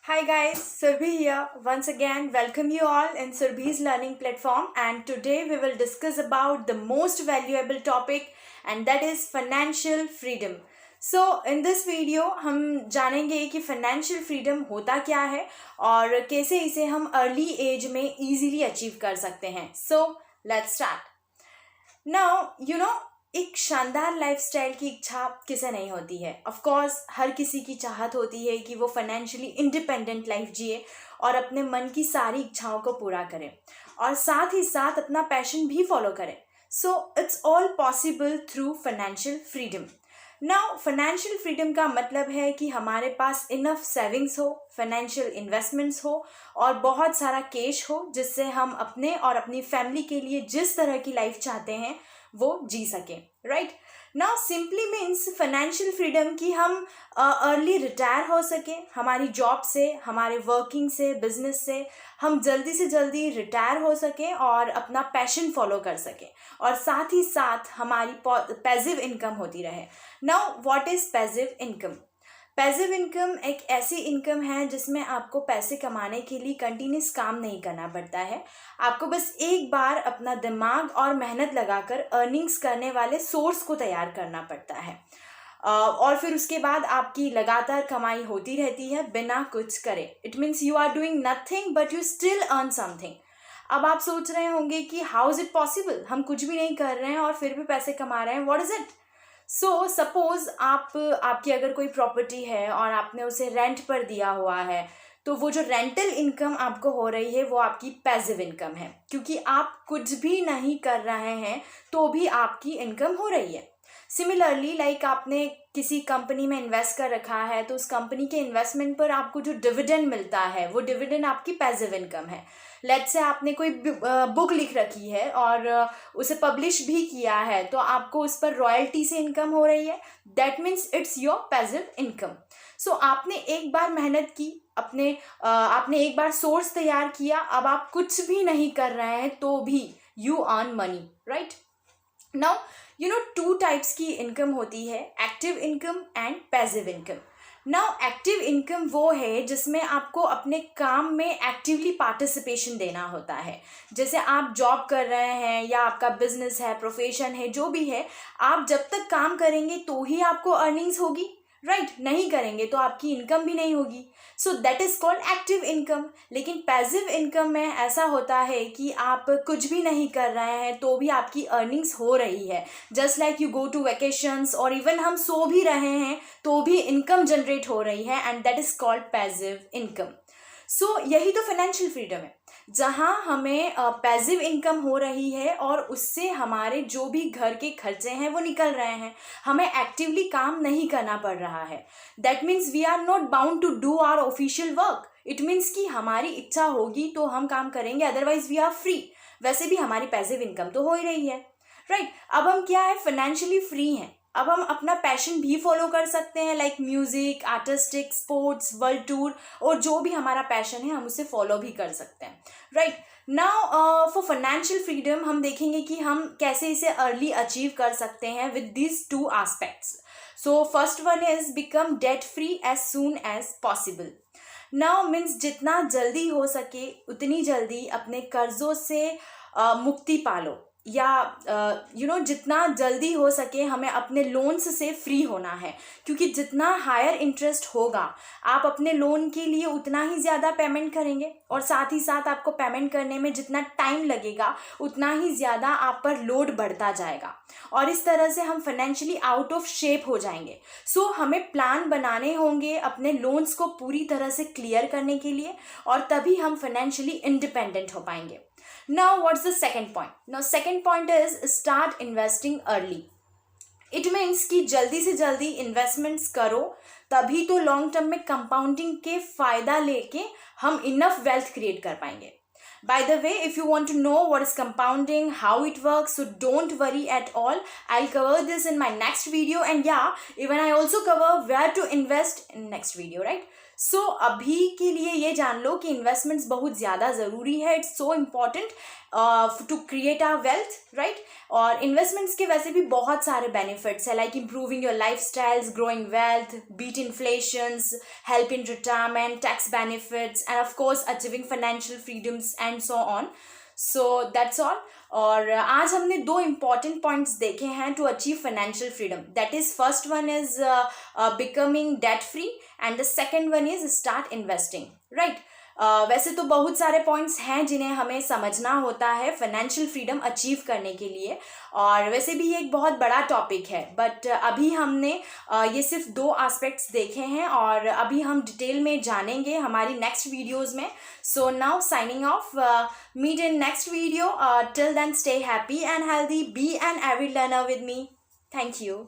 Hi guys, Surbhi here. Once again, welcome you all in Surbhi's learning platform, and today we will discuss about the most valuable topic, and that is financial freedom. So in this video हम जानेंगे कि financial freedom होता क्या है और कैसे इसे हम early age में easily achieve कर सकते हैं. So let's start. नाउ एक शानदार लाइफस्टाइल की इच्छा किसे नहीं होती है. ऑफ कोर्स हर किसी की चाहत होती है कि वो फाइनेंशियली इंडिपेंडेंट लाइफ जिए और अपने मन की सारी इच्छाओं को पूरा करे और साथ ही साथ अपना पैशन भी फॉलो करे. So it's all possible through financial freedom. Now financial freedom का मतलब है कि हमारे पास इनफ सेविंग्स हो, फाइनेंशियल इन्वेस्टमेंट्स हो और बहुत सारा कैश हो जिससे हम अपने और अपनी फैमिली के लिए जिस तरह की लाइफ चाहते हैं वो जी सकें. Right now simply means financial freedom कि हम अर्ली रिटायर हो सकें हमारी जॉब से, हमारे वर्किंग से, बिजनेस से. हम जल्दी से जल्दी रिटायर हो सकें और अपना पैशन फॉलो कर सकें और साथ ही साथ हमारी पैसिव इनकम होती रहे. Now what is passive income? Passive income एक ऐसी इनकम है जिसमें आपको पैसे कमाने के लिए कंटिन्यूस काम नहीं करना पड़ता है. आपको बस एक बार अपना दिमाग और मेहनत लगाकर अर्निंग्स करने वाले सोर्स को तैयार करना पड़ता है और फिर उसके बाद आपकी लगातार कमाई होती रहती है बिना कुछ करे. It means you are doing nothing but you still earn something. अब आप सोच रहे होंगे कि हाउ इज इट पॉसिबल, हम कुछ भी नहीं कर रहे हैं और फिर भी पैसे कमा रहे हैं. What is it? So suppose आपकी अगर कोई प्रॉपर्टी है और आपने उसे रेंट पर दिया हुआ है तो वो जो रेंटल इनकम आपको हो रही है वो आपकी पैसिव इनकम है क्योंकि आप कुछ भी नहीं कर रहे हैं तो भी आपकी इनकम हो रही है. सिमिलरली लाइक आपने किसी कंपनी में इन्वेस्ट कर रखा है तो उस कंपनी के इन्वेस्टमेंट पर आपको जो डिविडेंड मिलता है वो डिविडेंड आपकी पैसिव इनकम है. लेट्स से आपने कोई बुक लिख रखी है और उसे पब्लिश भी किया है तो आपको उस पर रॉयल्टी से इनकम हो रही है. That means it's your passive income. So आपने एक बार मेहनत की, आपने एक बार सोर्स तैयार किया, अब आप कुछ भी नहीं कर रहे हैं तो भी you earn money. Right now two types की इनकम होती है, active income and passive income. Now active income वो है जिसमें आपको अपने काम में एक्टिवली पार्टिसिपेशन देना होता है. जैसे आप जॉब कर रहे हैं या आपका बिजनेस है, प्रोफेशन है, जो भी है, आप जब तक काम करेंगे तो ही आपको अर्निंग्स होगी. राइट नहीं करेंगे तो आपकी इनकम भी नहीं होगी. So that is called active income. लेकिन पैसिव इनकम में ऐसा होता है कि आप कुछ भी नहीं कर रहे हैं तो भी आपकी अर्निंग्स हो रही है. Just like you go to vacations और इवन हम सो भी रहे हैं तो भी इनकम जनरेट हो रही है and that is called passive income. So यही तो फाइनेंशियल फ्रीडम है जहाँ हमें पैसिव इनकम हो रही है और उससे हमारे जो भी घर के खर्चे हैं वो निकल रहे हैं. हमें एक्टिवली काम नहीं करना पड़ रहा है. That means we are not bound to do our official work. It means कि हमारी इच्छा होगी तो हम काम करेंगे, अदरवाइज वी आर फ्री. वैसे भी हमारी पैसिव इनकम तो हो ही रही है. राइट अब हम क्या है, फाइनेंशियली फ्री हैं. अब हम अपना पैशन भी फॉलो कर सकते हैं like music, artistic, sports, world tour और जो भी हमारा पैशन है हम उसे फॉलो भी कर सकते हैं. Right now for financial freedom हम देखेंगे कि हम कैसे इसे अर्ली अचीव कर सकते हैं with these two aspects. So first one is become debt free as soon as possible. Now means जितना जल्दी हो सके उतनी जल्दी अपने कर्जों से मुक्ति पालो या जितना जल्दी हो सके हमें अपने लोन्स से फ्री होना है क्योंकि जितना हायर इंटरेस्ट होगा आप अपने लोन के लिए उतना ही ज़्यादा पेमेंट करेंगे और साथ ही साथ आपको पेमेंट करने में जितना टाइम लगेगा उतना ही ज़्यादा आप पर लोड बढ़ता जाएगा और इस तरह से हम फाइनेंशियली आउट ऑफ शेप हो जाएंगे. सो हमें प्लान बनाने होंगे अपने लोन्स को पूरी तरह से क्लियर करने के लिए और तभी हम फाइनेंशियली इंडिपेंडेंट हो पाएंगे. Now, what's the second point? Now, second point is start investing early. It means कि जल्दी से जल्दी इन्वेस्टमेंट्स करो तभी तो लॉन्ग टर्म में कंपाउंडिंग के फायदा लेके हम इनफ वेल्थ क्रिएट कर पाएंगे. By the way, if you want to know what is compounding, how it works, so don't worry at all. I'll cover this in my next video and yeah, even I also cover where to invest in next video, right? सो अभी के लिए ये जान लो कि investments बहुत ज़्यादा ज़रूरी है. It's so important to create our wealth, right. और इन्वेस्टमेंट्स के वैसे भी बहुत सारे बेनिफिट्स है, like improving your life styles, growing wealth, beat inflations, help in retirement, tax benefits, and of course achieving financial freedoms and so on. So that's all. और आज हमने दो इम्पॉर्टेंट पॉइंट्स देखे हैं to achieve financial freedom. That is first one is becoming debt free and the second one is start investing, right. वैसे तो बहुत सारे पॉइंट्स हैं जिन्हें हमें समझना होता है फाइनेंशियल फ्रीडम अचीव करने के लिए, और वैसे भी ये एक बहुत बड़ा टॉपिक है. बट अभी हमने ये सिर्फ दो एस्पेक्ट्स देखे हैं, और अभी हम डिटेल में जानेंगे हमारी नेक्स्ट वीडियोस में. So now signing off. Meet in next video. Till then stay happy and healthy. Be an avid learner with me. Thank you.